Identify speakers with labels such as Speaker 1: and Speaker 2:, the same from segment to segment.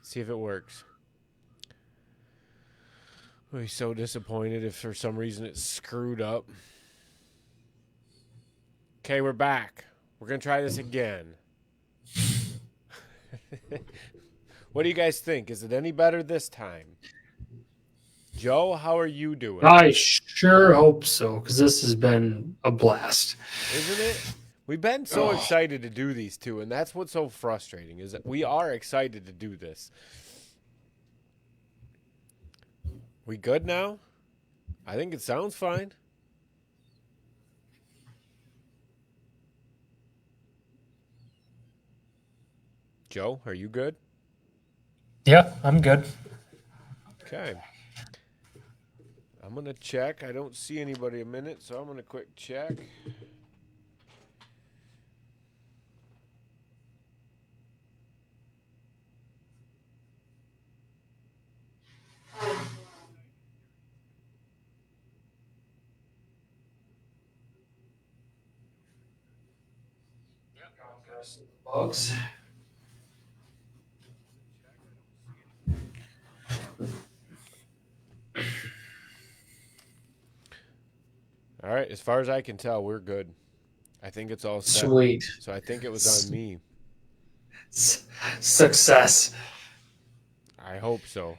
Speaker 1: See if it works. I'll be so disappointed if for some reason it's screwed up. Okay, we're back. We're going to try this again. What do you guys think? Is it any better this time? Joe, how are you doing?
Speaker 2: I sure hope so, because this has been a blast.
Speaker 1: Isn't it? We've been so
Speaker 2: Oh,
Speaker 1: excited to do these two, and that's what's so frustrating is that we are excited to do this. We good now? I think it sounds fine. Joe, are you good?
Speaker 2: yeah, I'm good.
Speaker 1: Okay. I'm going to check. I don't see anybody a minute, so I'm going to quick check.
Speaker 2: Bugs.
Speaker 1: All right, as far as I can tell, we're good. I think it's all set.
Speaker 2: Sweet.
Speaker 1: So I think it was on
Speaker 2: S-
Speaker 1: me.
Speaker 2: Success.
Speaker 1: I hope so.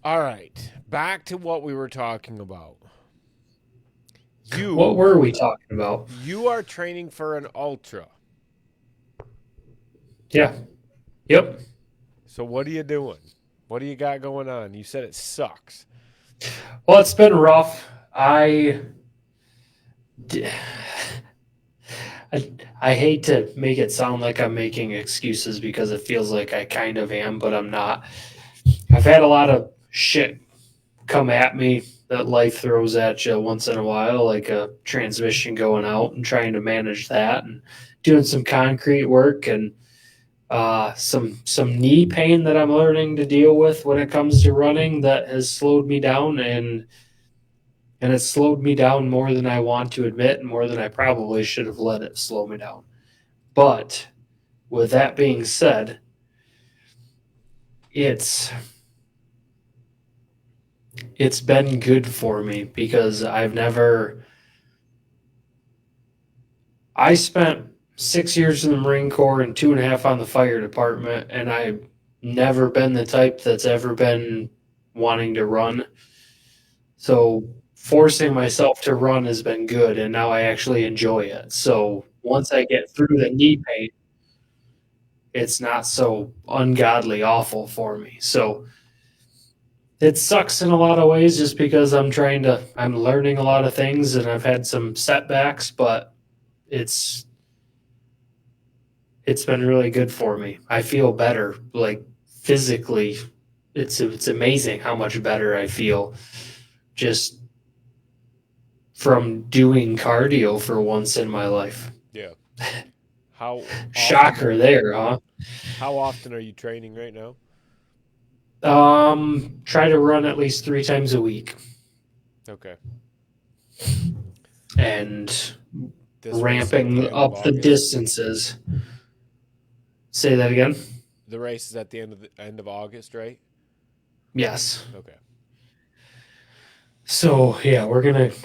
Speaker 1: All right, back to what we were talking about.
Speaker 2: What
Speaker 1: You
Speaker 2: were we talking about?
Speaker 1: you are training for an ultra.
Speaker 2: Yeah. Yep.
Speaker 1: So what are you doing? What do you got going on? You said it sucks.
Speaker 2: Well, it's been rough. I, I hate to make it sound like I'm making excuses because it feels like I kind of am, but I'm not. I've had a lot of shit come at me that life throws at you once in a while, like a transmission going out and trying to manage that, and doing some concrete work, and some knee pain that I'm learning to deal with when it comes to running that has slowed me down, and it's slowed me down more than I want to admit, and more than I probably should have let it slow me down. But with that being said, it's it's been good for me because I spent 6 years in the Marine Corps and 2.5 on the fire department, and I've never been the type that's ever been wanting to run. So forcing myself to run has been good, and now I actually enjoy it. So once I get through the knee pain, it's not so ungodly awful for me. So it sucks in a lot of ways just because I'm learning a lot of things and I've had some setbacks, but it's it's been really good for me. I feel better, like physically. It's amazing how much better I feel just from doing cardio for once in my life.
Speaker 1: Yeah. How often are
Speaker 2: Shocker there, huh?
Speaker 1: you training right now?
Speaker 2: Try to run at least 3 times a week
Speaker 1: Okay.
Speaker 2: and
Speaker 1: This race is at the
Speaker 2: ramping
Speaker 1: end of
Speaker 2: up the
Speaker 1: August.
Speaker 2: distances. Say that again.
Speaker 1: The race is at the end of August, right?
Speaker 2: Yes.
Speaker 1: Okay.
Speaker 2: So yeah,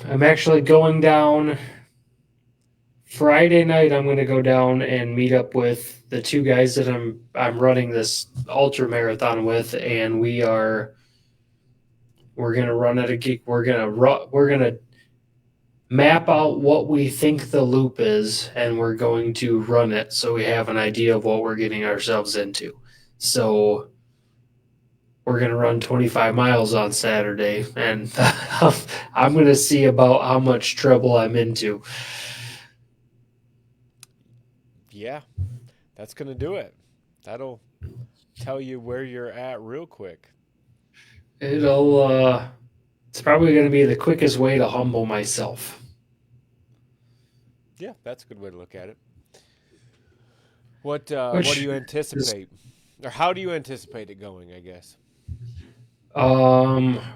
Speaker 2: I'm actually going down Friday night. I'm gonna go down and meet up with the two guys that I'm running this ultra marathon with, and we're gonna run at a geek. We're gonna map out what we think the loop is, and we're going to run it so we have an idea of what we're getting ourselves into. So we're going to run 25 miles on Saturday, and I'm going to see about how much trouble I'm into.
Speaker 1: Yeah, that's going to do it. That'll tell you where you're at real quick.
Speaker 2: It'll, it's probably going to be the quickest way to humble myself.
Speaker 1: Yeah, that's a good way to look at it. What do
Speaker 2: Which
Speaker 1: you
Speaker 2: is,
Speaker 1: anticipate? Or how do you anticipate it going, I guess?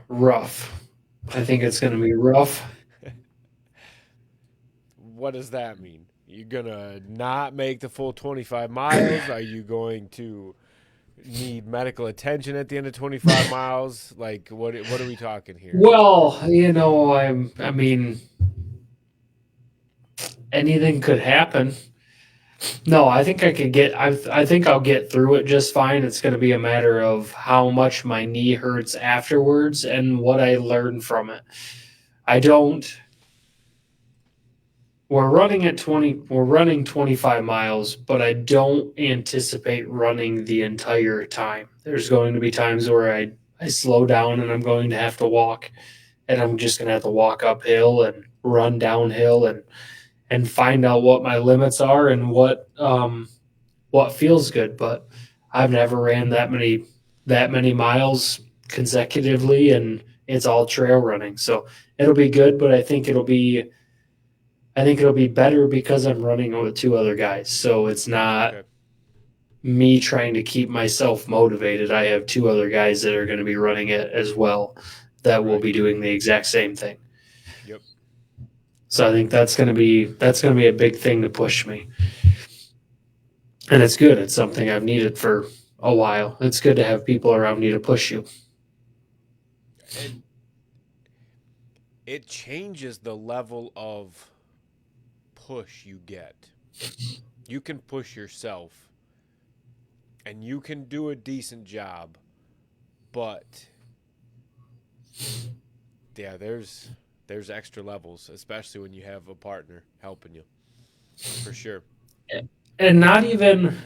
Speaker 2: rough. I think it's going to be rough.
Speaker 1: What does that mean? You gonna not make the full 25 miles? Are you going to need medical attention at the end of 25 miles? Like, what are we talking here?
Speaker 2: Well, I mean, anything could happen. No, I think I could get. I think I'll get through it just fine. It's going to be a matter of how much my knee hurts afterwards and what I learn from it. I don't. We're running 25 miles, but I don't anticipate running the entire time. There's going to be times where I slow down and I'm going to have to walk, and I'm just going to have to walk uphill and run downhill and find out what my limits are and what feels good. But I've never ran that many miles consecutively, and it's all trail running. So it'll be good, but I think it'll be better because I'm running with two other guys. So it's not
Speaker 1: Okay.
Speaker 2: me trying to keep myself motivated. I have two other guys that are going to be running it as well that will
Speaker 1: Right.
Speaker 2: be doing the exact same thing.
Speaker 1: Yep.
Speaker 2: So I think that's going to be a big thing to push me. And it's good. It's something I've needed for a while. It's good to have people around you to push you.
Speaker 1: And it changes the level of push you get. You can push yourself and you can do a decent job, but yeah, there's extra levels, especially when you have a partner helping you. For sure.
Speaker 2: And not even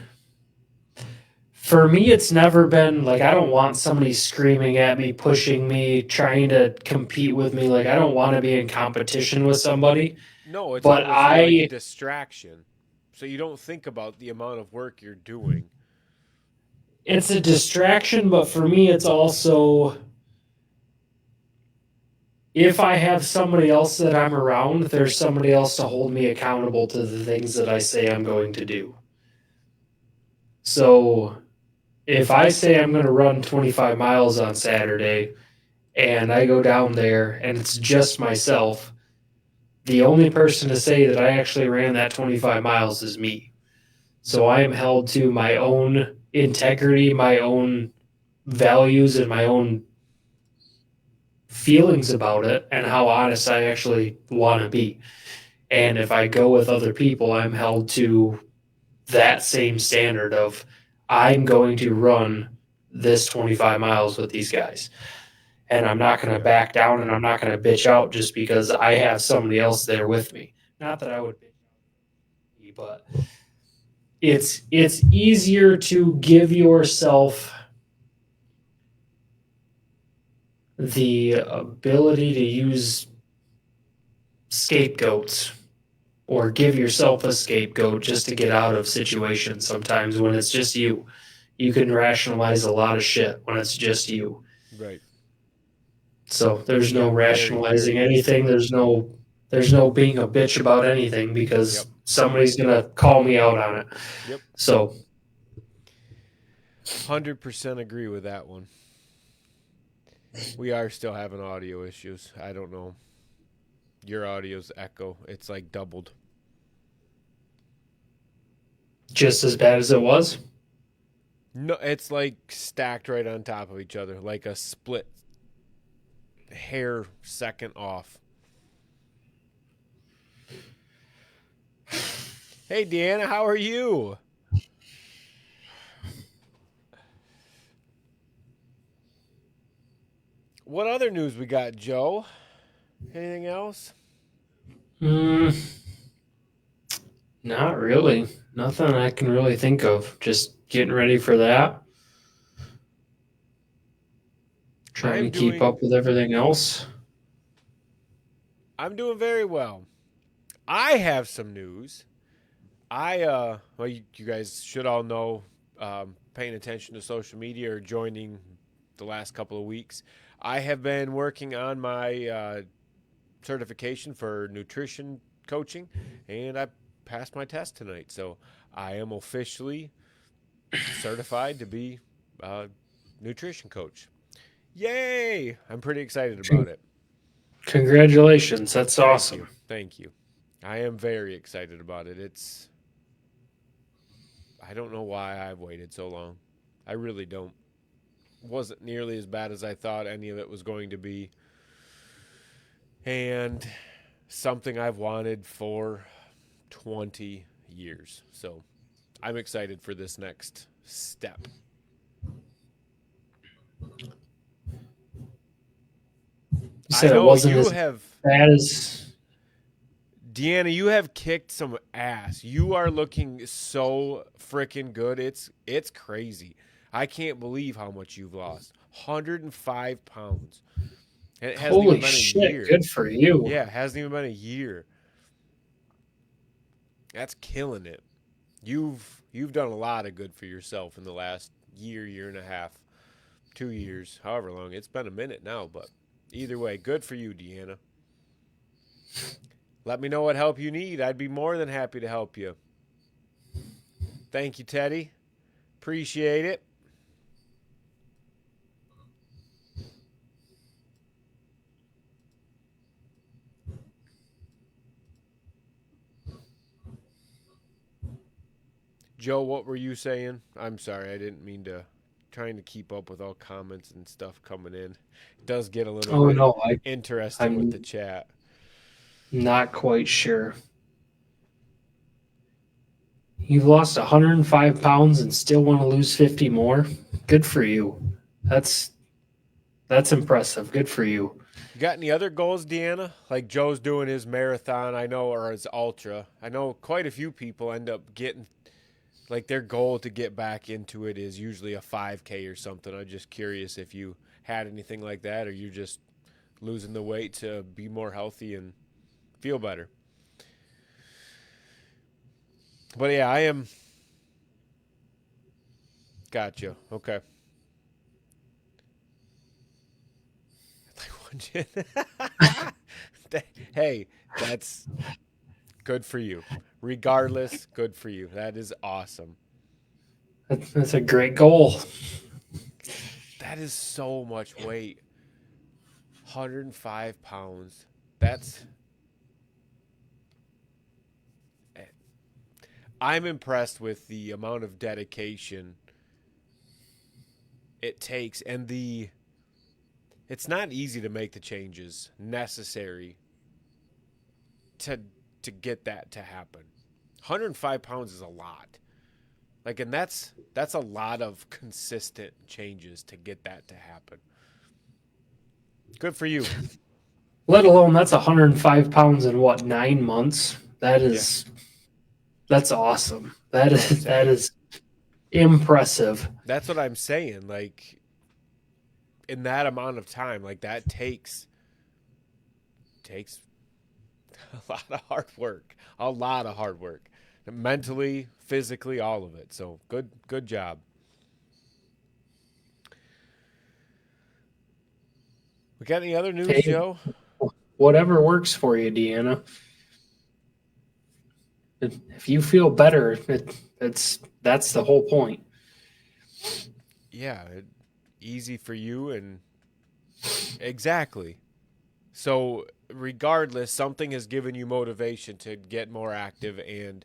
Speaker 2: for me, it's never been like I don't want somebody screaming at me, pushing me, trying to compete with me. Like I don't want to be in competition with somebody.
Speaker 1: No, it's
Speaker 2: But
Speaker 1: almost like a
Speaker 2: I,
Speaker 1: distraction. So you don't think about the amount of work you're doing.
Speaker 2: it's a distraction, but for me, it's also if I have somebody else that I'm around, there's somebody else to hold me accountable to the things that I say I'm going to do. So if I say I'm going to run 25 miles on Saturday and I go down there and it's just myself, the only person to say that I actually ran that 25 miles is me. So I am held to my own integrity, my own values, and my own feelings about it and how honest I actually want to be. And if I go with other people, I'm held to that same standard of I'm going to run this 25 miles with these guys. And I'm not going to
Speaker 1: Yeah.
Speaker 2: back down and I'm not going to bitch out just because I have somebody else there with me. Not that I would bitch, but it's easier to give yourself the ability to use scapegoats or give yourself a scapegoat just to get out of situations sometimes when it's just you. You can rationalize a lot of shit when it's just you.
Speaker 1: Right.
Speaker 2: So there's no
Speaker 1: Yeah, very,
Speaker 2: rationalizing
Speaker 1: very
Speaker 2: anything.
Speaker 1: true.
Speaker 2: There's no being a bitch about anything
Speaker 1: Yep.
Speaker 2: because somebody's gonna call me out on it.
Speaker 1: Yep.
Speaker 2: So
Speaker 1: 100% agree with that one. We are still having audio issues. I don't know. Your audio's echo. It's like doubled.
Speaker 2: just as bad as it was.
Speaker 1: No, it's like stacked right on top of each other, like a split hair second off. Hey, Deanna, how are you? What other news we got, Joe? Anything else?
Speaker 2: Mm, not really. Nothing I can really think of. Just getting ready for that. Trying
Speaker 1: I'm
Speaker 2: to keep
Speaker 1: doing
Speaker 2: up with everything else.
Speaker 1: I'm doing very well. I have some news. Well, you guys should all know, paying attention to social media or joining the last couple of weeks. I have been working on my certification for nutrition coaching, and I passed my test tonight. So I am officially certified to be a nutrition coach. Yay! I'm pretty excited about it.
Speaker 2: Congratulations. That's
Speaker 1: Thank
Speaker 2: awesome.
Speaker 1: you. Thank you. I am very excited about it. I don't know why I've waited so long. I really don't. Wasn't nearly as bad as I thought any of it was going to be. And something I've wanted for 20 years. So I'm excited for this next step.
Speaker 2: You
Speaker 1: I
Speaker 2: said it
Speaker 1: know
Speaker 2: wasn't
Speaker 1: you
Speaker 2: as
Speaker 1: have,
Speaker 2: bad as.
Speaker 1: Deanna, you have kicked some ass. You are looking so freaking good. It's crazy. I can't believe how much you've lost. 105 pounds. And it hasn't even
Speaker 2: Holy
Speaker 1: been a
Speaker 2: shit!
Speaker 1: year.
Speaker 2: Good for you.
Speaker 1: Yeah, it hasn't even been a year. That's killing it. You've done a lot of good for yourself in the last year, year and a half, 2 years, however long. It's been a minute now, but either way, good for you, Deanna. Let me know what help you need. I'd be more than happy to help you. Thank you, Teddy. Appreciate it. Joe, what were you saying? I'm sorry, I didn't mean to. Trying to keep up with all comments and stuff coming in. It does get a little
Speaker 2: Oh
Speaker 1: bit
Speaker 2: no,
Speaker 1: interesting with the
Speaker 2: I'm
Speaker 1: chat.
Speaker 2: not quite sure. You've lost 105 pounds and still want to lose 50 more. Good for you. That's that's impressive. Good for you.
Speaker 1: You got any other goals, Deanna? Like Joe's doing his marathon, I know, or his ultra. I know quite a few people end up getting like their goal to get back into it is usually a 5K or something. I'm just curious if you had anything like that, or you're just losing the weight to be more healthy and feel better. But yeah, I am. Gotcha. Okay. Hey, that's good for you. Regardless, good for you. That is awesome.
Speaker 2: That's a great goal.
Speaker 1: That is so much weight. 105 pounds. That's. I'm impressed with the amount of dedication it takes and the. It's not easy to make the changes necessary to to get that to happen. 105 pounds is a lot. Like, and that's a lot of consistent changes to get that to happen. Good for you.
Speaker 2: Let alone that's 105 pounds in what 9 months.
Speaker 1: Yeah,
Speaker 2: That's awesome.
Speaker 1: that's what I'm
Speaker 2: That
Speaker 1: saying.
Speaker 2: is impressive.
Speaker 1: That's what I'm saying. Like in that amount of time, like that takes a lot of hard work. A lot of hard work. Mentally, physically, all of it. So good job. We got any other news,
Speaker 2: Hey,
Speaker 1: Joe?
Speaker 2: whatever works for you, Deanna. If you feel better, that's the whole point.
Speaker 1: Yeah, easy for you and exactly. So regardless, something has given you motivation to get more active and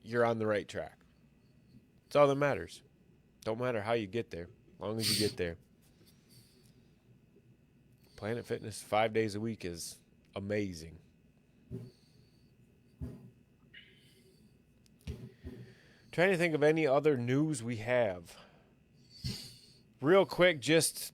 Speaker 1: you're on the right track. That's all that matters. Don't matter how you get there, as long as you get there. Planet Fitness 5 days a week is amazing. Trying to think of any other news we have. Real quick, just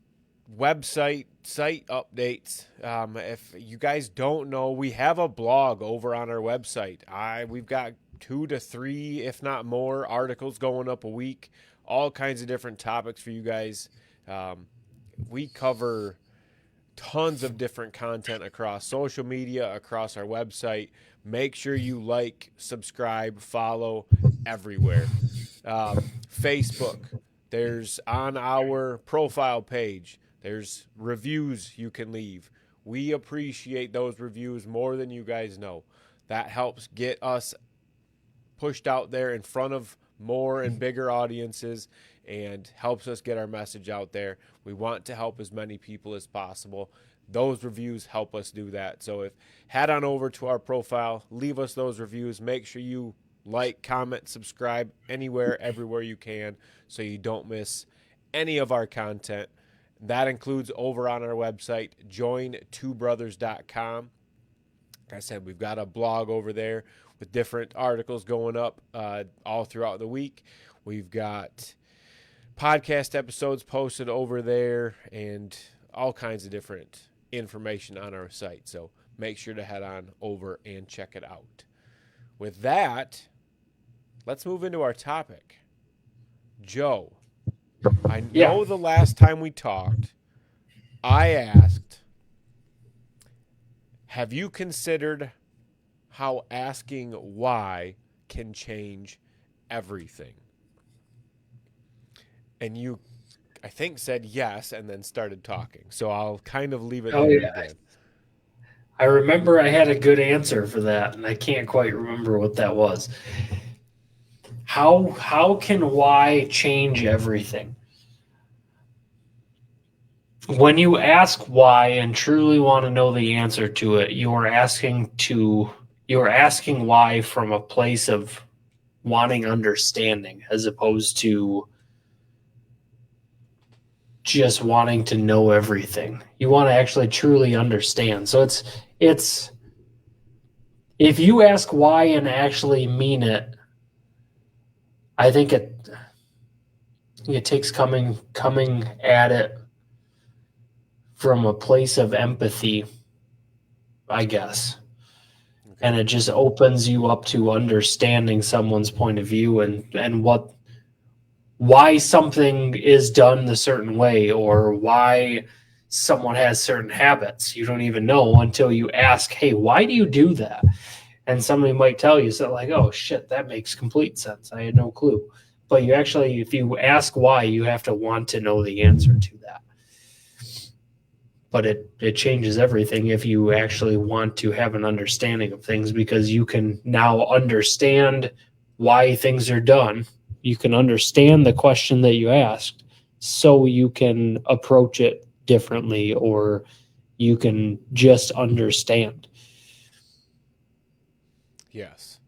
Speaker 1: website site updates. If you guys don't know, we have a blog over on our website. We've got 2 to 3, if not more, articles going up a week. All kinds of different topics for you guys. Um, we cover tons of different content across social media, across our website. Make sure you like, subscribe, follow everywhere. Facebook, there's on our profile page, there's reviews you can leave. We appreciate those reviews more than you guys know. That helps get us pushed out there in front of more and bigger audiences and helps us get our message out there. We want to help as many people as possible. Those reviews help us do that. So if head on over to our profile, leave us those reviews. Make sure you like, comment, subscribe anywhere, everywhere you can so you don't miss any of our content. That includes over on our website, join2brothers.com. Like I said, we've got a blog over there with different articles going up all throughout the week. We've got podcast episodes posted over there and all kinds of different information on our site. So make sure to head on over and check it out. With that, let's move into our topic. Joe, I know the last time we talked, I asked, have you considered how asking why can change everything? And you, I think, said yes and then started talking. So I'll kind of leave it there again.
Speaker 2: I remember I had a good answer for that, and I can't quite remember what that was. How can why change everything? When you ask why and truly want to know the answer to it, you're asking why from a place of wanting understanding as opposed to just wanting to know everything. You want to actually truly understand. So it's if you ask why and actually mean it, I think it takes coming at it from a place of empathy, I guess. Okay. And it just opens you up to understanding someone's point of view and why something is done a certain way or why someone has certain habits. You don't even know until you ask, hey, why do you do that? And somebody might tell you, so like, oh shit, that makes complete sense. I had no clue. But you actually, if you ask why, you have to want to know the answer to that. But it changes everything if you actually want to have an understanding of things, because you can now understand why things are done. You can understand the question that you asked, so you can approach it differently, or you can just understand.
Speaker 1: Yes.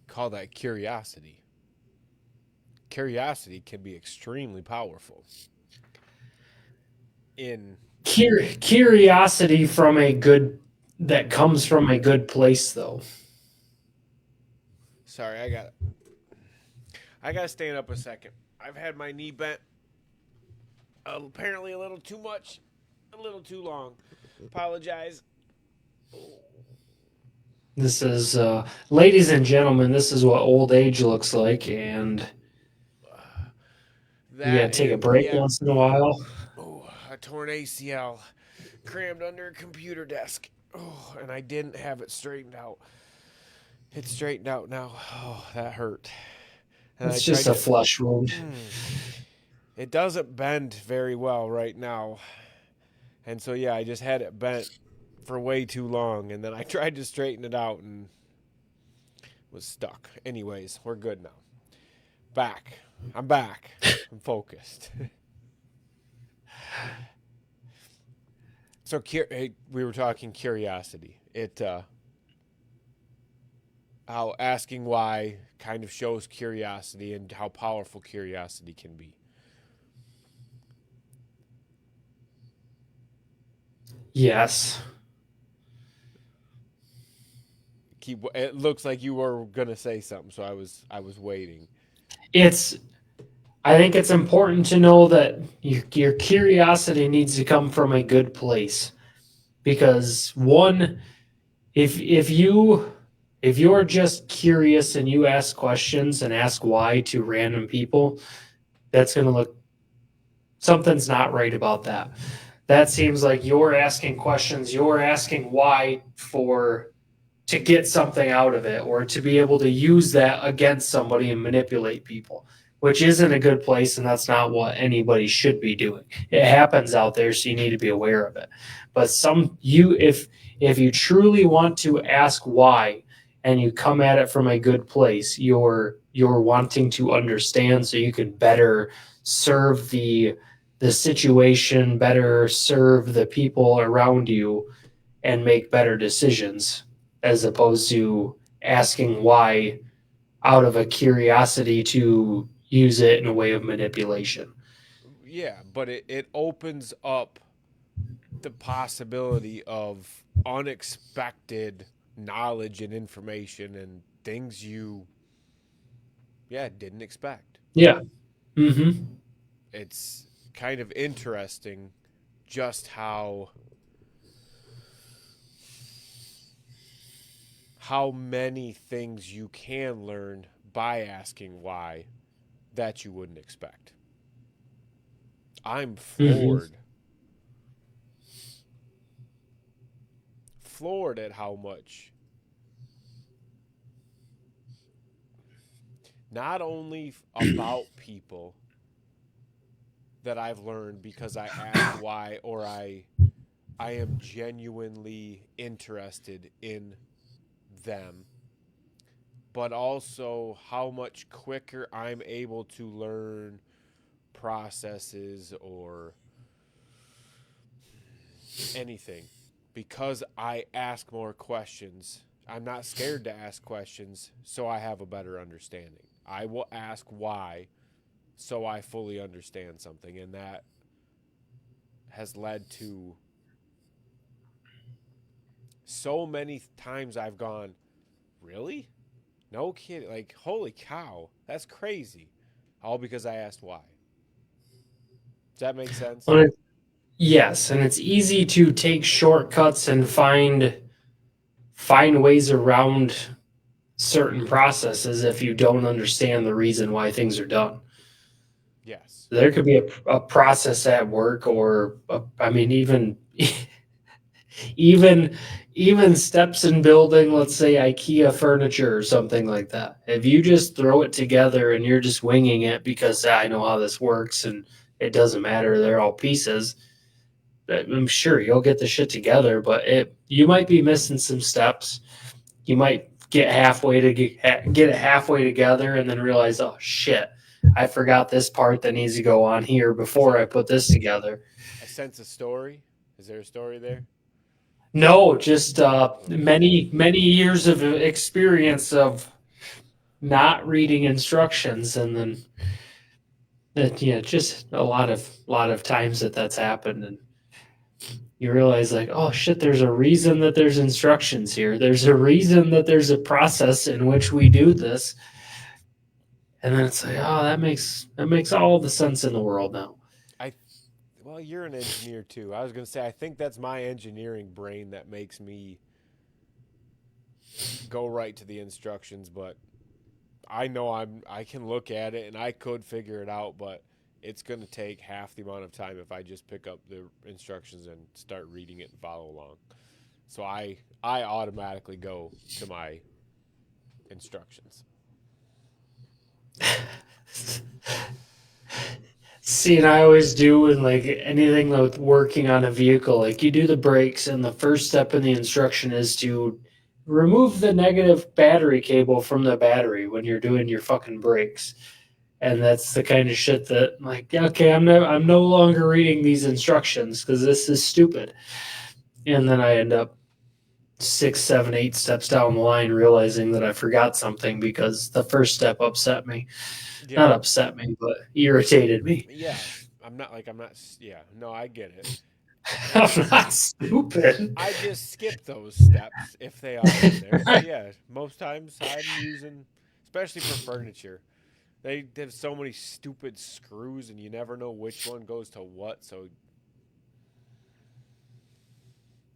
Speaker 1: Call that curiosity. Curiosity can be extremely powerful.
Speaker 2: Curiosity that comes from a good place, though.
Speaker 1: Sorry, I gotta stand up a second. I've had my knee bent apparently a little too much, a little too long. Apologize.
Speaker 2: This is, ladies and gentlemen, this is what old age looks like, and you gotta take a break once in a while.
Speaker 1: Oh, a torn ACL crammed under a computer desk. Oh, and I didn't have it straightened out. It's straightened out now. Oh, that hurt.
Speaker 2: And it's just a flesh wound.
Speaker 1: It doesn't bend very well right now. And so, yeah, I just had it bent for way too long. And then I tried to straighten it out and was stuck. Anyways, we're good now. Back. I'm back. I'm focused. So we were talking curiosity. How asking why kind of shows curiosity and how powerful curiosity can be.
Speaker 2: Yes.
Speaker 1: It looks like you were gonna say something, so I was waiting.
Speaker 2: I think it's important to know that your curiosity needs to come from a good place, because one, if you're just curious and you ask questions and ask why to random people, that's going to look, something's not right about that. That seems like you're asking questions, you're asking why to get something out of it, or to be able to use that against somebody and manipulate people, which isn't a good place, and that's not what anybody should be doing. It happens out there, so you need to be aware of it. But if you truly want to ask why, and you come at it from a good place, you're wanting to understand so you can better serve the the situation, better serve the people around you, and make better decisions, as opposed to asking why out of a curiosity to use it in a way of manipulation.
Speaker 1: Yeah, but it opens up the possibility of unexpected knowledge and information and things you, yeah, didn't expect.
Speaker 2: Yeah. Mm-hmm.
Speaker 1: It's kind of interesting just how many things you can learn by asking why that you wouldn't expect. I'm
Speaker 2: Mm-hmm.
Speaker 1: floored at how much not only about people that I've learned because I ask why or I am genuinely interested in them, but also how much quicker I'm able to learn processes or anything because I ask more questions. I'm not scared to ask questions, so I have a better understanding. I will ask why so I fully understand something, and that has led to so many times I've gone, really? No kidding. Like, holy cow, that's crazy. All because I asked why. Does that make sense?
Speaker 2: Well, yes, and it's easy to take shortcuts and find ways around certain processes if you don't understand the reason why things are done.
Speaker 1: Yes.
Speaker 2: There could be a process at work, or I mean, even even steps in building, let's say IKEA furniture or something like that. If you just throw it together and you're just winging it because I know how this works and it doesn't matter, they're all pieces. I'm sure you'll get the shit together, but it you might be missing some steps. You might get it halfway together and then realize, oh shit, I forgot this part that needs to go on here
Speaker 1: Is
Speaker 2: before I put this together.
Speaker 1: a sense of story? Is there a story there?
Speaker 2: No, just
Speaker 1: Okay.
Speaker 2: many years of experience of not reading instructions, and then that yeah, just a lot of times that's happened, and you realize like, oh shit, there's a reason that there's instructions here. There's a reason that there's a process in which we do this, and then it's like, oh, that makes all the sense in the world now.
Speaker 1: I well, you're an engineer too. I was going to say I think that's my engineering brain that makes me go right to the instructions, but I know I can look at it and I could figure it out, but it's going to take half the amount of time if I just pick up the instructions and start reading it and follow along. So I automatically go to my instructions.
Speaker 2: See, and I always do in like anything with working on a vehicle, like you do the brakes, and the first step in the instruction is to remove the negative battery cable from the battery when you're doing your fucking brakes. And that's the kind of shit that, like, okay, I'm no longer reading these instructions because this is stupid. And then I end up 6, 7, 8 steps down the line realizing that I forgot something because the first step upset me. Not
Speaker 1: Yeah.
Speaker 2: upset me, but irritated me.
Speaker 1: Yeah. I'm not yeah, no, I get it. And
Speaker 2: I'm not stupid.
Speaker 1: I just skip those steps if they are in there. But yeah, most times I'm using, especially for furniture, they have so many stupid screws and you never know which one goes to what. So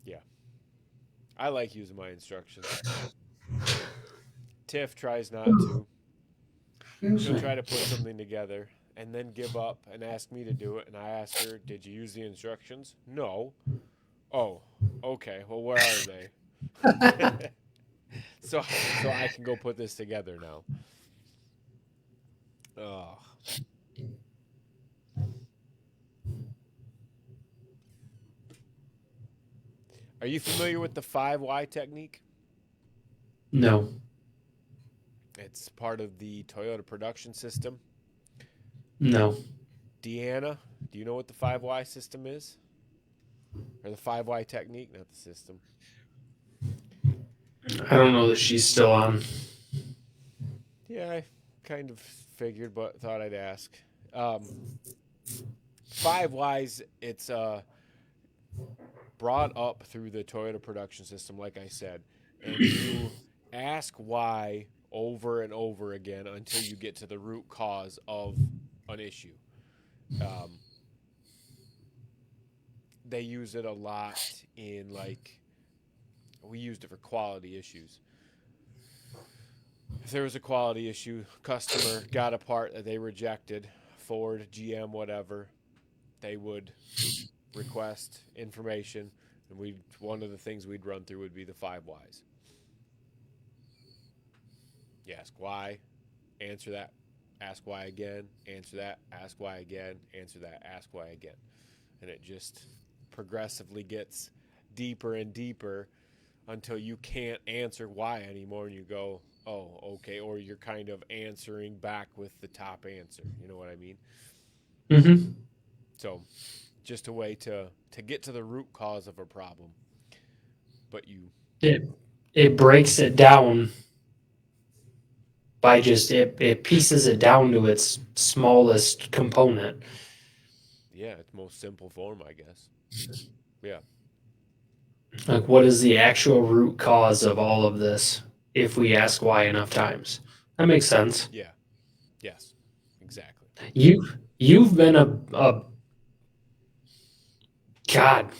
Speaker 1: yeah, I like using my instructions. Tiff tries not to.
Speaker 2: Excuse
Speaker 1: She'll
Speaker 2: me.
Speaker 1: try to put something together and then give up and ask me to do it. And I ask her, "Did you use the instructions?" No. Oh, okay. Well, where are they? So I can go put this together now. Oh, are you familiar with the 5 why technique?
Speaker 2: No,
Speaker 1: It's part of the Toyota production system.
Speaker 2: no.
Speaker 1: Deanna, do you know what the 5 why system is? Or the 5 why technique, not the system.
Speaker 2: I don't know that she's still on.
Speaker 1: Yeah, I kind of figured, but thought I'd ask. Um, 5 whys, it's brought up through the Toyota production system, like I said, and you ask why over and over again until you get to the root cause of an issue. Um, they use it a lot in like we used it for quality issues. If there was a quality issue, customer got a part that they rejected, Ford, GM, whatever, they would request information, and we one of the things we'd run through would be the 5 whys. You ask why, answer that, ask why again, answer that, ask why again, answer that, ask why again. And it just progressively gets deeper and deeper until you can't answer why anymore and you go, oh, okay, or you're kind of answering back with the top answer. You know what I mean?
Speaker 2: Mm-hmm.
Speaker 1: So just a way to get to the root cause of a problem. But you
Speaker 2: It it breaks it down by just it pieces it down to its smallest component.
Speaker 1: yeah, it's most simple form, I guess. Yeah.
Speaker 2: Like, what is the actual root cause of all of this? If we ask why enough times, that makes sense.
Speaker 1: Yeah. Yes. Exactly.
Speaker 2: You've been a God.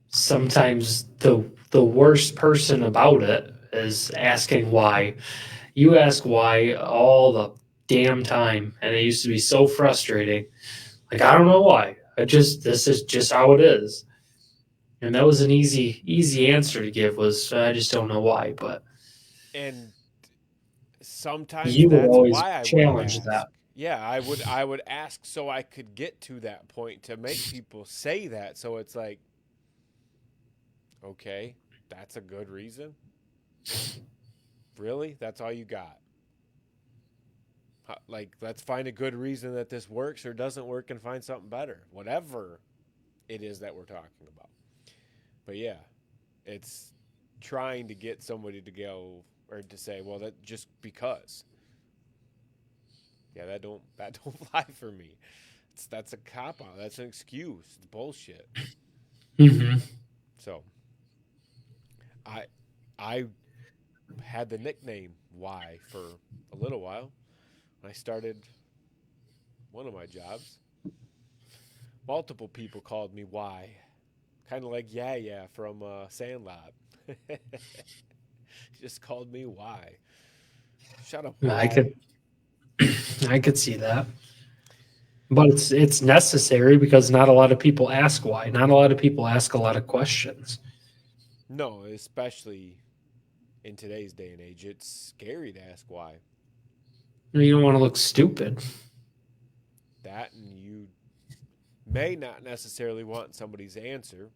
Speaker 2: Sometimes the worst person about it is asking why. You ask why all the damn time, and it used to be so frustrating. Like, I don't know why. I just this is just how it is. And that was an easy answer to give was I just don't know why, but
Speaker 1: And sometimes
Speaker 2: you would
Speaker 1: that's
Speaker 2: always
Speaker 1: why I would
Speaker 2: challenge
Speaker 1: ask.
Speaker 2: that.
Speaker 1: Yeah, I would ask so I could get to that point to make people say that. So it's like, okay, that's a good reason. Really? That's all you got? Like, let's find a good reason that this works or doesn't work and find something better. Whatever it is that we're talking about. But yeah, it's trying to get somebody to go or to say, well, that just because. Yeah, that don't fly for me. That's a cop out. That's an excuse. It's bullshit.
Speaker 2: Hmm.
Speaker 1: So I I had the nickname Y for a little while. When I started one of my jobs, multiple people called me Y, kind of like yeah from Sandlot. Just called me Y. Shut up,
Speaker 2: I
Speaker 1: Y.
Speaker 2: could I could see that. But it's necessary because not a lot of people ask why. Not a lot of people ask a lot of questions.
Speaker 1: No, especially in today's day and age, it's scary to ask why.
Speaker 2: You don't want to look stupid.
Speaker 1: That and you may not necessarily want somebody's answer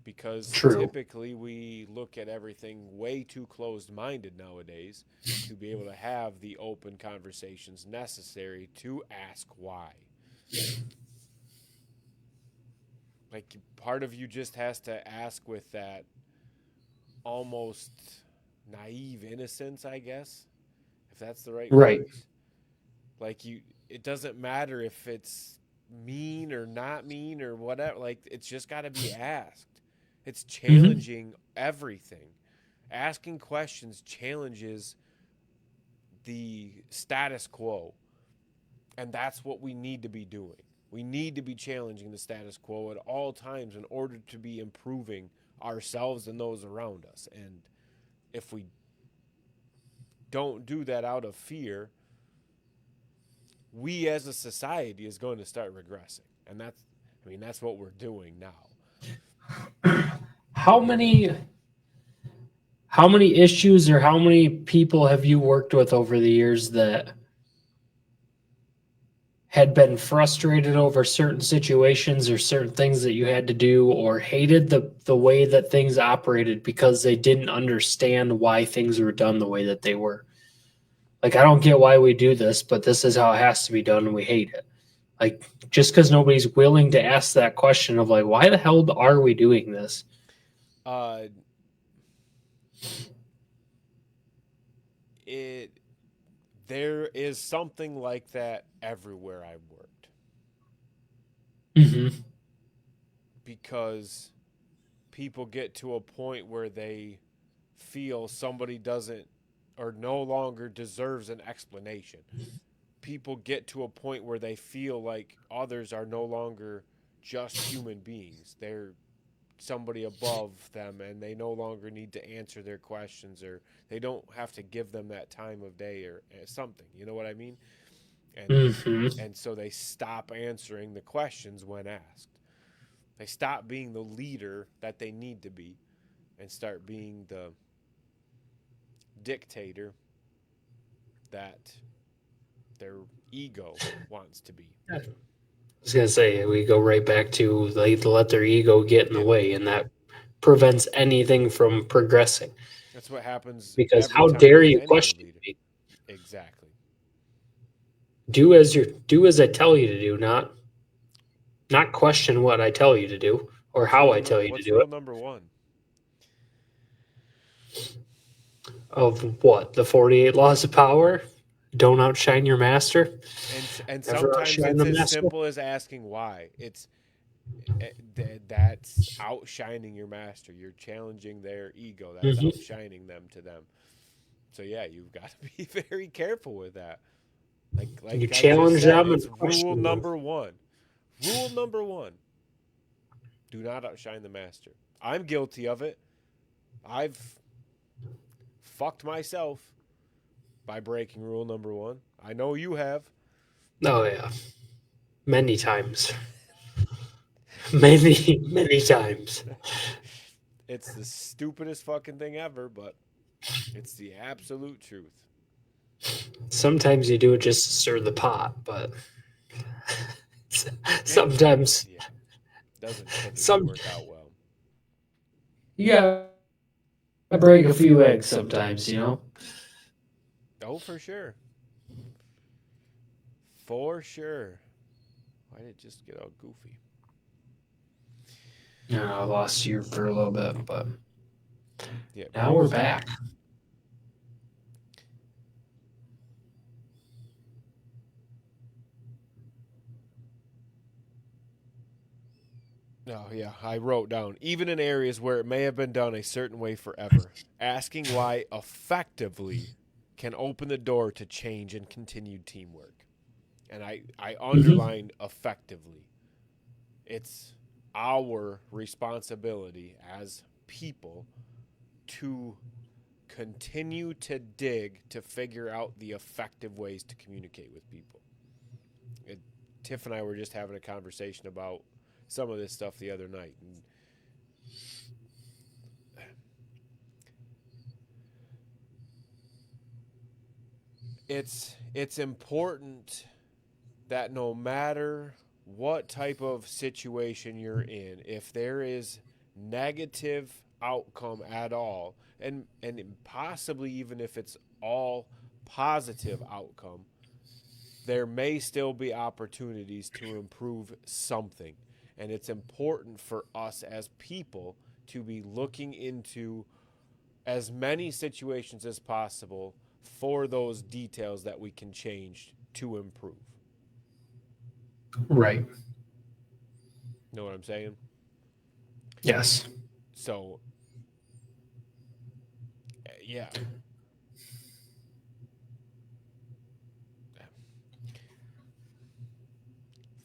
Speaker 1: because
Speaker 2: True.
Speaker 1: typically we look at everything way too closed minded nowadays to be able to have the open conversations necessary to ask why. Like, part of you just has to ask with that almost naive innocence, I guess, if that's the right
Speaker 2: Right.
Speaker 1: words. Like, it doesn't matter if it's mean or not mean or whatever. Like, it's just got to be asked. It's
Speaker 2: Hmm.
Speaker 1: challenging everything. Asking questions challenges the status quo, and that's what we need to be doing. We need to be challenging the status quo at all times in order to be improving ourselves and those around us. And if we don't do that out of fear, we as a society is going to start regressing. And that's what we're doing now.
Speaker 2: How many issues or how many people have you worked with over the years that had been frustrated over certain situations or certain things that you had to do or hated the way that things operated because they didn't understand why things were done the way that they were? Like, I don't get why we do this, but this is how it has to be done, and we hate it. Like, just because nobody's willing to ask that question of, like, why the hell are we doing this?
Speaker 1: Uh, it there is something like that everywhere I've worked
Speaker 2: Mm-hmm.
Speaker 1: because people get to a point where they feel somebody doesn't or no longer deserves an explanation. People get to a point where they feel like others are no longer just human beings. They're somebody above them and they no longer need to answer their questions or they don't have to give them that time of day or something. You know what I mean? And
Speaker 2: Mm-hmm.
Speaker 1: and so they stop answering the questions when asked. They stop being the leader that they need to be and start being the dictator that their ego wants to be.
Speaker 2: I was gonna say we go right back to they let their ego get in the
Speaker 1: Yep.
Speaker 2: way, and that prevents anything from progressing.
Speaker 1: That's what happens
Speaker 2: Because
Speaker 1: every
Speaker 2: how
Speaker 1: time
Speaker 2: dare
Speaker 1: with
Speaker 2: you
Speaker 1: any other
Speaker 2: question
Speaker 1: leader.
Speaker 2: me?
Speaker 1: Exactly.
Speaker 2: Do as I tell you to do, not question what I tell you to do or how I tell you to
Speaker 1: What's
Speaker 2: do it.
Speaker 1: rule number 1?
Speaker 2: Of what? The 48 laws of power? Don't outshine your master.
Speaker 1: And
Speaker 2: Never
Speaker 1: sometimes
Speaker 2: outshine
Speaker 1: it's
Speaker 2: the
Speaker 1: as
Speaker 2: master.
Speaker 1: simple as asking why. That's outshining your master. You're challenging their ego. That's
Speaker 2: Hmm.
Speaker 1: outshining them to them. So yeah, you've got to be very careful with that.
Speaker 2: You
Speaker 1: Like I just
Speaker 2: challenge
Speaker 1: said,
Speaker 2: them and
Speaker 1: it's rule
Speaker 2: question them.
Speaker 1: number 1. Rule number 1. Do not outshine the master. I'm guilty of it. I've fucked myself by breaking rule number 1. I know you have.
Speaker 2: Oh yeah, many times, many times.
Speaker 1: It's the stupidest fucking thing ever, but it's the absolute truth.
Speaker 2: Sometimes you do it just to stir the pot, but
Speaker 1: It
Speaker 2: sometimes
Speaker 1: yeah, doesn't typically
Speaker 2: some
Speaker 1: work out well.
Speaker 2: you gotta break a few eggs sometimes, you know.
Speaker 1: Oh, for sure. For sure. Why did it just get all goofy?
Speaker 2: Yeah, I lost you for a little bit, but
Speaker 1: Yeah,
Speaker 2: now we're back.
Speaker 1: oh yeah, I wrote down even in areas where it may have been done a certain way forever. Asking why effectively can open the door to change and continued teamwork. And I
Speaker 2: Hmm.
Speaker 1: underlined effectively. It's our responsibility as people to continue to dig to figure out the effective ways to communicate with people. It, Tiff and I were just having a conversation about some of this stuff the other night, and it's important that no matter what type of situation you're in, if there is negative outcome at all, and possibly even if it's all positive outcome, there may still be opportunities to improve something. And it's important for us as people to be looking into as many situations as possible for those details that we can change to improve.
Speaker 2: Right.
Speaker 1: Know what I'm saying?
Speaker 2: Yes.
Speaker 1: So, yeah,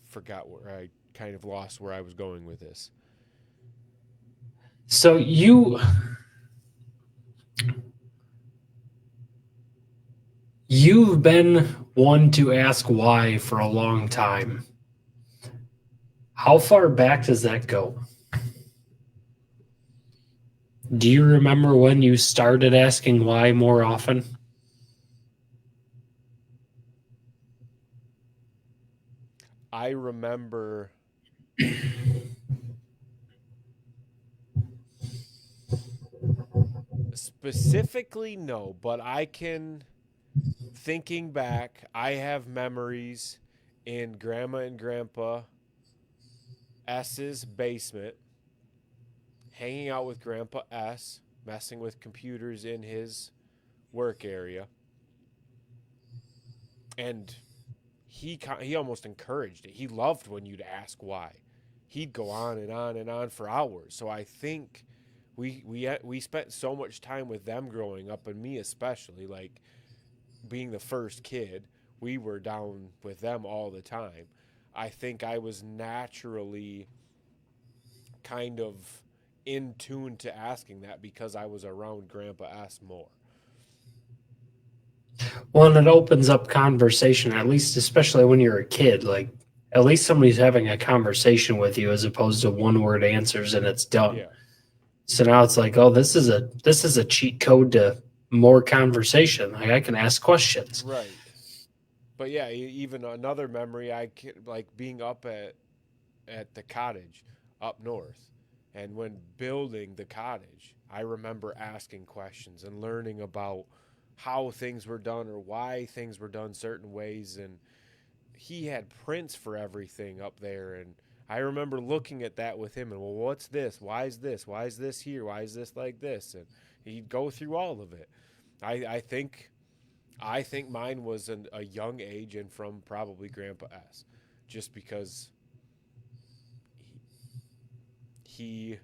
Speaker 1: forgot where I kind of lost where I was going with this.
Speaker 2: So you've been one to ask why for a long time. How far back does that go? Do you remember when you started asking why more often?
Speaker 1: I remember specifically no, but I can. thinking back, I have memories in Grandma and Grandpa S's basement, hanging out with Grandpa S, messing with computers in his work area, and he almost encouraged it. He loved when you'd ask why. He'd go on and on and on for hours. So I think we spent so much time with them growing up, and me especially, like being the first kid, we were down with them all the time. I think I was naturally kind of in tune to asking that because I was around Grandpa S more.
Speaker 2: Well, and it opens up conversation, at least, especially when you're a kid. Like, at least somebody's having a conversation with you as opposed to one word answers and it's done.
Speaker 1: Yeah,
Speaker 2: So now it's like, oh, this is a cheat code to more conversation. Like I can ask questions.
Speaker 1: right. But yeah, even another memory, like being up at the cottage up north, and when building the cottage, I remember asking questions and learning about how things were done or why things were done certain ways. And he had prints for everything up there, and I remember looking at that with him and, well, what's this? Why is this? Why is this here? Why is this like this? And he'd go through all of it. I think mine was a young age and from probably Grandpa S, just because he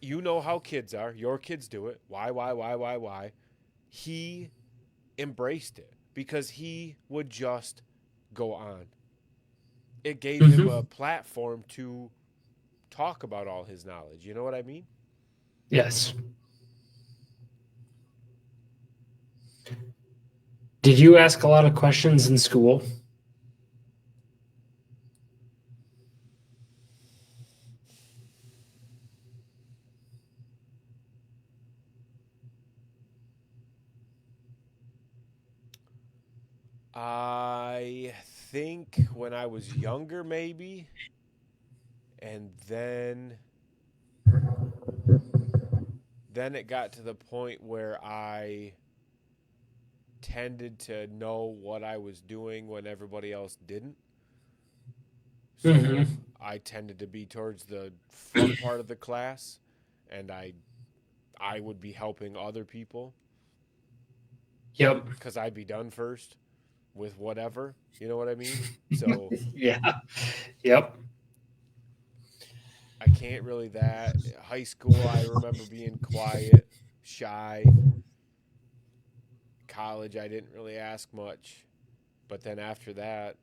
Speaker 1: you know how kids are. Your kids do it. Why? He embraced it because he would just go on. It gave him a
Speaker 2: Hmm.
Speaker 1: platform to talk about all his knowledge. You know what I mean?
Speaker 2: Yes. Did you ask a lot of questions in school?
Speaker 1: I think when I was younger, maybe, and then it got to the point where I tended to know what I was doing when everybody else didn't. So
Speaker 2: Hmm.
Speaker 1: I tended to be towards the front part of the class, and I would be helping other people
Speaker 2: Yep.
Speaker 1: because I'd be done first with whatever. You know what I mean? So
Speaker 2: Yeah. Yep.
Speaker 1: I can't really that. High school, I remember being quiet, shy. College, I didn't really ask much. But then after that,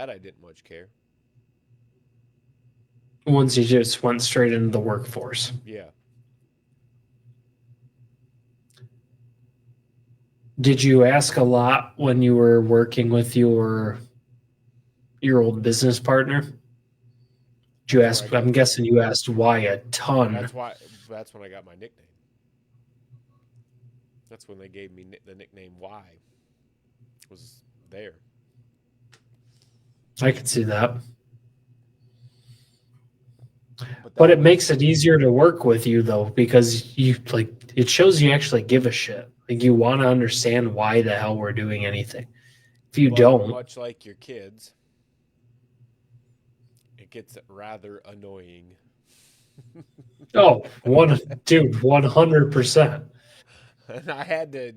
Speaker 1: I didn't much care.
Speaker 2: Once you just went straight into the workforce.
Speaker 1: Yeah.
Speaker 2: Did you ask a lot when you were working with your old business partner? Did you
Speaker 1: That's where I
Speaker 2: ask?
Speaker 1: got
Speaker 2: I'm guessing you asked why a ton.
Speaker 1: that's why that's when I got my nickname. That's when they gave me the nickname Y was there.
Speaker 2: I could see that.
Speaker 1: But
Speaker 2: But
Speaker 1: that
Speaker 2: it
Speaker 1: was
Speaker 2: makes it easier to work with you though, because you like it shows you actually give a shit. Like you want to understand why the hell we're doing anything. If you
Speaker 1: but
Speaker 2: don't,
Speaker 1: much like your kids, it gets rather annoying.
Speaker 2: oh, one dude, 100%.
Speaker 1: And I had to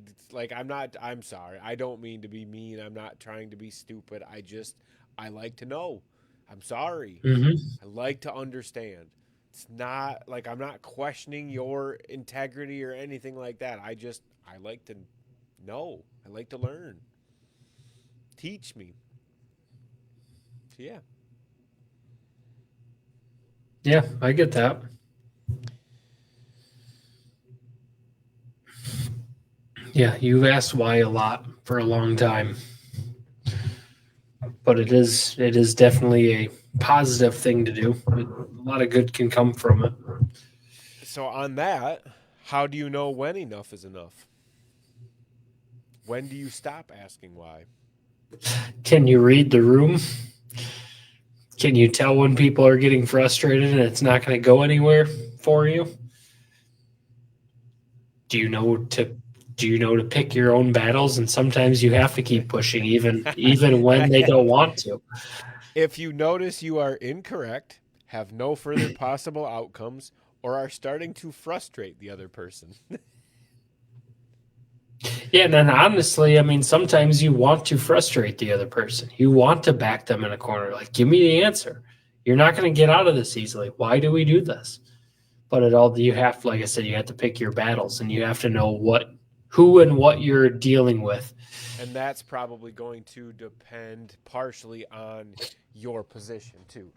Speaker 1: I'm sorry. I don't mean to be mean. I'm not trying to be stupid. I like to know. I'm sorry.
Speaker 2: Hmm.
Speaker 1: I like to understand. It's not like I'm not questioning your integrity or anything like that. I like to know. I like to learn. Teach me. So yeah.
Speaker 2: Yeah, I get that. Yeah, you've asked why a lot for a long time, but it is definitely a positive thing to do. A lot of good can come from it.
Speaker 1: So on that, how do you know when enough is enough? When do you stop asking why?
Speaker 2: Can you read the room? Can you tell when people are getting frustrated and it's not going to go anywhere for you? Do you know to pick your own battles? And sometimes you have to keep pushing, even when they don't want to.
Speaker 1: If you notice you are incorrect, have no further possible outcomes, or are starting to frustrate the other person.
Speaker 2: Yeah, and then honestly, I mean, sometimes you want to frustrate the other person. You want to back them in a corner. Like, give me the answer. You're not going to get out of this easily. Why do we do this? But it all you have, like I said, you have to pick your battles, and you have to know who and what you're dealing with.
Speaker 1: And that's probably going to depend partially on your position too.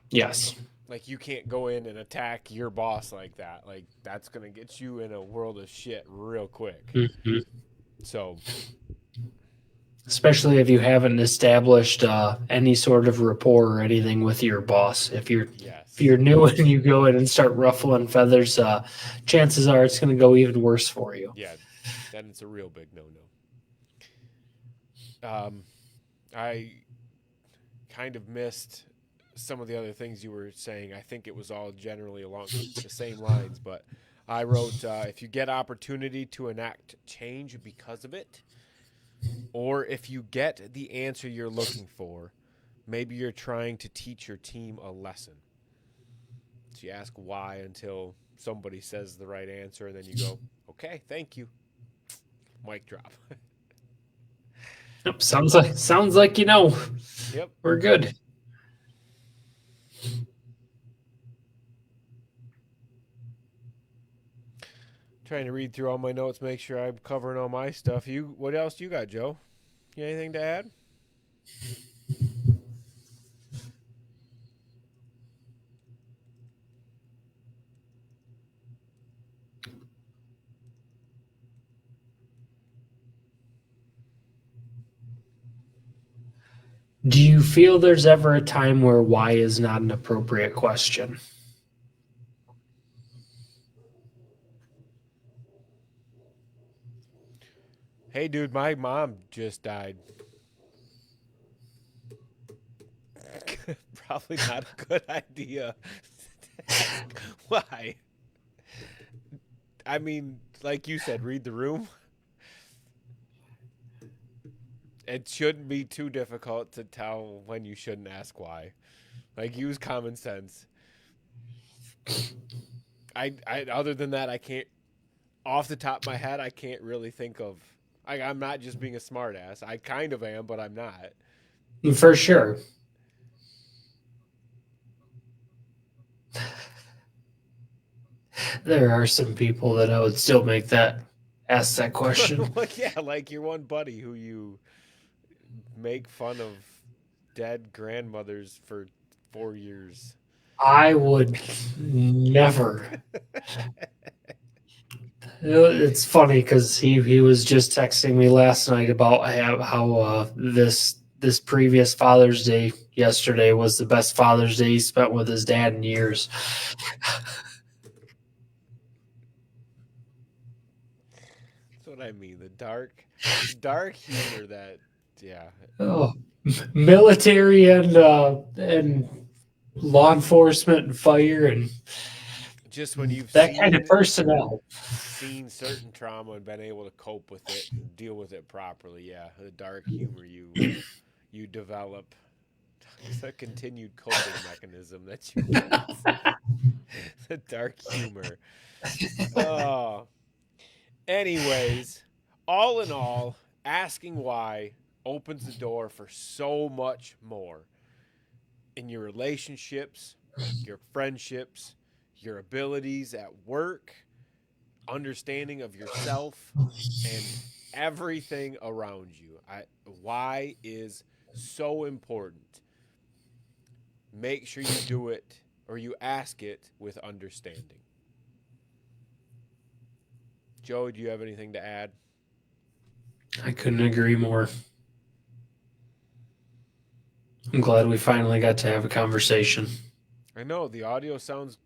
Speaker 2: Yes.
Speaker 1: Like you can't go in and attack your boss like that. Like that's going to get you in a world of shit real quick.
Speaker 2: Mhm.
Speaker 1: So,
Speaker 2: Especially if you haven't established any sort of rapport or anything with your boss. If
Speaker 1: yes.
Speaker 2: you're new and you go in and start ruffling feathers, chances are it's going to go even worse for you.
Speaker 1: Yeah, then it's a real big no-no. I kind of missed some of the other things you were saying. I think it was all generally along the same lines, but I wrote if you get opportunity to enact change because of it, or if you get the answer you're looking for, maybe you're trying to teach your team a lesson. So you ask why until somebody says the right answer, and then you go, okay, thank you. Mic drop.
Speaker 2: Yep, sounds like
Speaker 1: Yep.
Speaker 2: we're good.
Speaker 1: Trying to read through all my notes, make sure I'm covering all my stuff. What else you got, Joe? You got anything to add?
Speaker 2: Do you feel there's ever a time where why is not an appropriate question?
Speaker 1: Hey, dude, my mom just died. Probably not a good idea to ask why. I mean, like you said, read the room. It shouldn't be too difficult to tell when you shouldn't ask why. Like, use common sense. Other than that, I can't. Off the top of my head, I can't really think of. I'm not just being a smartass. I kind of am, but I'm not.
Speaker 2: For sure. There are some people that I would still make that ask that question.
Speaker 1: Well, yeah, like your one buddy who you make fun of dead grandmothers for 4 years.
Speaker 2: I would never. It's funny because he was just texting me last night about how this previous Father's Day yesterday was the best Father's Day he spent with his dad in years.
Speaker 1: That's what I mean. The dark humor that, yeah,
Speaker 2: Oh, military and law enforcement and fire and
Speaker 1: just when you've
Speaker 2: that kind of
Speaker 1: seen
Speaker 2: personnel.
Speaker 1: seen certain trauma and been able to cope with it and deal with it properly. Yeah, the dark humor you develop. It's a continued coping mechanism that you get. The dark humor. Oh, anyways, all in all, asking why opens the door for so much more in your relationships, your friendships, your abilities at work, understanding of yourself, and everything around you. Why is so important. Make sure you do it or you ask it with understanding. Joe, do you have anything to add?
Speaker 2: I couldn't agree more. I'm glad we finally got to have a conversation.
Speaker 1: I know the audio sounds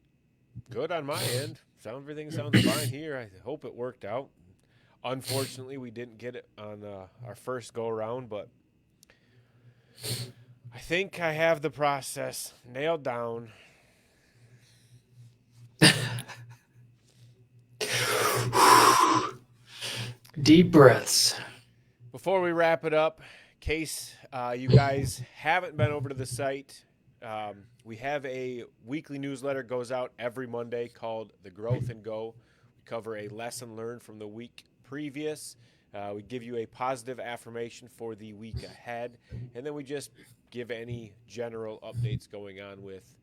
Speaker 1: good on my end. Everything sounds fine here. I hope it worked out. Unfortunately, we didn't get it on our first go around, but I think I have the process nailed down.
Speaker 2: Deep breaths.
Speaker 1: Before we wrap it up, in case you guys haven't been over to the site, we have a weekly newsletter goes out every Monday called The Growth and Go. We cover a lesson learned from the week previous. We give you a positive affirmation for the week ahead, and then we just give any general updates going on with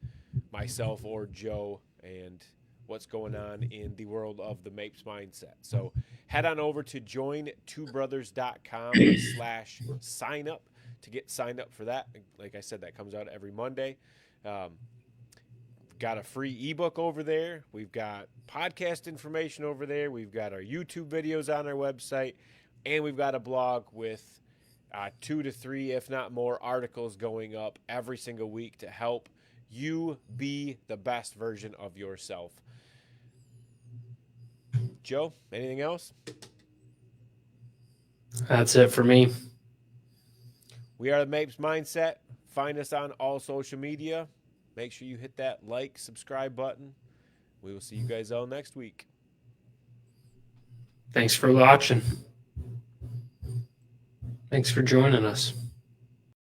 Speaker 1: myself or Joe and what's going on in the world of the Mapes mindset. So head on over to join2brothers.com/sign up to get signed up for that. Like I said, that comes out every Monday. Um, got a free ebook over there. We've got podcast information over there. We've got our YouTube videos on our website, and we've got a blog with 2 to 3, if not more, articles going up every single week to help you be the best version of yourself. Joe, anything else?
Speaker 2: That's it for me.
Speaker 1: We are the Mapes Mindset. Find us on all social media. Make sure you hit that like, subscribe button. We will see you guys all next week.
Speaker 2: Thanks for watching. Thanks for joining us.